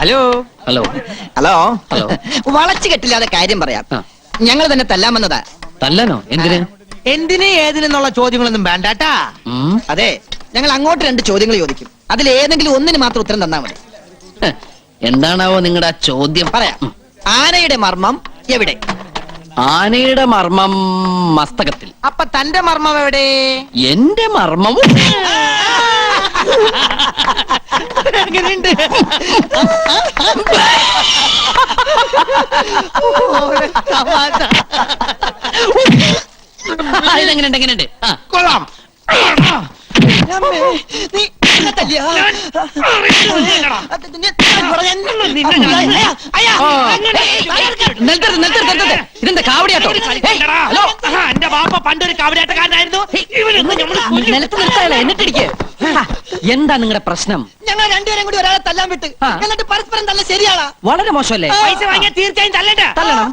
Hello hello hello hello. വളച്ചു കെട്ടില്ലാതെ കാര്യം പറയാം. ആ. ഞങ്ങൾ തന്നെ തല്ലാൻ വന്നതാ. തല്ലനോ? എന്തിന്? എന്തിന് ഏതിനെന്നുള്ള ചോദ്യങ്ങളൊന്നും വേണ്ടാട്ടാ. ഉം. അതെ, ഞങ്ങൾ അങ്ങോട്ട് 2 ചോദ്യങ്ങൾ ചോദിക്കും. അതിൽ ഏതെങ്കിലും ഒന്നിന് മാത്രം ഉത്തരം തന്നാ മതി. ഹ്, എന്താണാവോ നിങ്ങളുടെ ആ ചോദ്യം? പറയാം. ആനയുടെ മർമ്മം എവിടെ? ആനയുടെ മർമ്മം മസ്തകത്തിൽ. അപ്പൊ തന്റെ മർമ്മം എവിടെ? എന്റെ മർമ്മം എങ്ങനെയുണ്ട്? ഇതെങ്ങനെയുണ്ട്? എങ്ങനെയുണ്ട്? ആ, കൊള്ളാം. നീ എന്നെ തല്ലിയോ? നിർത്തരുത്, നിർത്തരുത്, നിർത്തരുത്. ഇതെന്താ കാവടിയാട്ടോ? ഹലോ, എന്റെ ബാപ്പ പണ്ടൊരു കാവടിയാട്ടക്കാരനായിരുന്നു. നിലത്ത് നിർത്താതെ എന്നിട്ടിരിക്കെ. എന്താ നിങ്ങളുടെ പ്രശ്നം? ഞങ്ങൾ 2 പേരും കൂടി ഒരാളെ തല്ലാൻ വിട്ട്, ആ. എന്നിട്ട് പരസ്പരം തല്ല ശരിയാളാ? വളരെ മോശമല്ലേ? പൈസ വാങ്ങിയാൽ തീർച്ചയായും തല്ലണ്ട. തല്ലണം.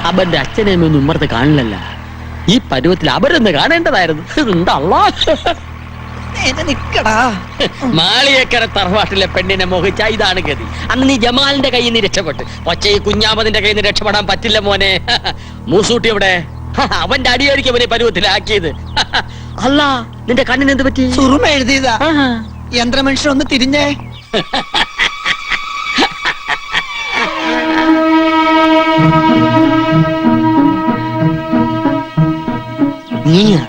അവന്റെ അച്ഛനെയൊന്നും ഉമ്മർത്ത് കാണില്ലല്ല. ഈ പരുവത്തിൽ അവരൊന്ന് കാണേണ്ടതായിരുന്നു. നിക്കടാ. മാളിയേക്കര തറവാട്ടിലെ പെണ്ണിനെ മോഹിച്ച ഇതാണ് ഗതി. അന്ന് നീ ജമാലിന്റെ കയ്യിൽ നിന്ന് രക്ഷപ്പെട്ടു. പക്ഷേ ഈ കുഞ്ഞാമതിന്റെ കയ്യിൽ നിന്ന് രക്ഷപ്പെടാൻ പറ്റില്ല മോനെ. മൂസൂട്ടി എവിടെ? അവന്റെ അടിയായിരിക്കും അവനെ പരുവത്തിലാക്കിയത്. അല്ല, നിന്റെ കണ്ണിന് എന്ത് പറ്റി? സുറുമ എഴുതിയതാ. യന്ത്രമനുഷ്യൻ ഒന്ന് തിരിഞ്ഞേ. നീയാ?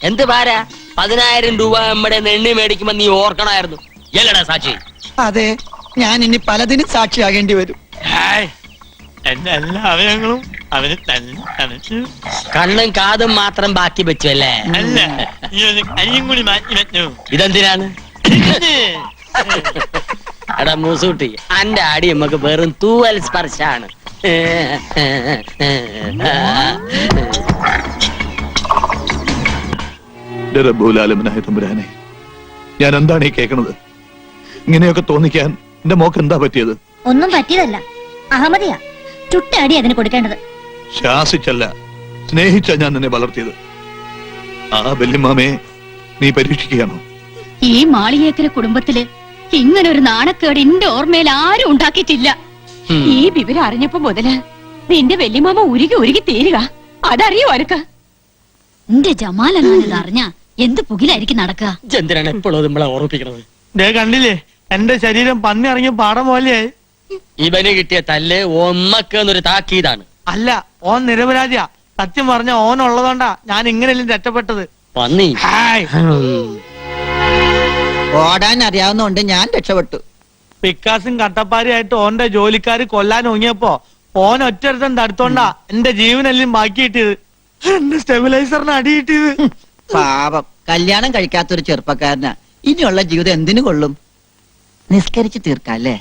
എന്ത് പാര? 10,000 രൂപ നമ്മുടെ നെണ്ണി മേടിക്കുമ്പോ നീ ഓർക്കണമായിരുന്നു. എല്ലടാ സാക്ഷി? അതെ, ഞാൻ ഇനി പലതിനും സാക്ഷിയാകേണ്ടി വരും. എന്റെ എല്ലാ അവയവങ്ങളും അവന് തന്നെ തണുത്തു. കണ്ണും കാതും മാത്രം ബാക്കി വെച്ചു അല്ലേ? അല്ല, ഈ ഒരു കയ്യും കൂടി മാറ്റി വെച്ചു. ഇതെന്തിനാണ്? എടാ മൂസൂട്ടി, അന്റെ അടി നമുക്ക് വെറും തൂവൽ സ്പർശാണ്. റബ്ബുലാലമനായ തമ്പുരാനെ, ഞാൻ എന്താണ് ഈ കേൾക്കണത്? ഇങ്ങനെയൊക്കെ തോന്നിക്കാൻ എന്റെ മോക്ക് എന്താ പറ്റിയത്? ഒന്നും പറ്റിയതല്ല, അഹമ്മദിയാ. ചുട്ടടി അതിന് കൊടുക്കേണ്ടത്. ശാസിച്ചല്ല, സ്നേഹിച്ച ഞാൻ നിന്നെ വളർത്തിയത്. ആ വല്യമ്മാമയെ നീ പരീക്ഷിക്കുകയാണോ? ഈ മാളികേക്കര കുടുംബത്തില് ഇങ്ങനെ ഒരു നാണക്കേട് എന്റെ ഓർമ്മയിൽ ആരും ഉണ്ടാക്കിയിട്ടില്ല. ഈ വിവരം അറിഞ്ഞപ്പോ മുതല് നിന്റെ വല്യമാമ ഉരുകി ഉരുകി തീരുക. അതറിയോ അനക്ക്? എന്റെ ജമാലെന്നാണിത് അറിഞ്ഞ എന്ത് പുകിലായിരിക്കും നടക്കുക. എന്തിനാണ് എപ്പോഴും നമ്മളെ ഓർമ്മിപ്പിക്കണത്? കണ്ടില്ലേ, എന്റെ ശരീരം പന്നി ഇറങ്ങിയ പാടം പോലെയായി. ഇവന് കിട്ടിയ തല്ല് ഒന്നൊക്കെ എന്നൊരു താക്കീതാണ്. അല്ല, ഓൻ നിരപരാധിയാ. സത്യം പറഞ്ഞ ഓൻ ഉള്ളതുകൊണ്ടാ ഞാൻ ഇങ്ങനെയല്ലേ രക്ഷപ്പെട്ടത്. പന്നി. ഹായ്. ഓടാൻ അറിയാവുന്നോണ്ട് ഞാൻ രക്ഷപ്പെട്ടു. പിക്കാസും കട്ടപ്പാരിയായിട്ട് ഓന്റെ ജോലിക്കാര് കൊല്ലാൻ ഒങ്ങിയപ്പോ ഓൻ ഒറ്റൊരുത്തൻ തടുത്തോണ്ടാ എന്റെ ജീവനെല്ലാം ബാക്കി കിട്ടിയത്. എന്റെ സ്റ്റെബിലൈസറിന് അടി കിട്ടിയത്. പാപം, കല്യാണം കഴിക്കാത്തൊരു ചെറുപ്പക്കാരനാ. ഇനിയുള്ള ജീവിതം എന്തിനു കൊള്ളും? നിസ്കരിച്ച് തീർക്കല്ലേ?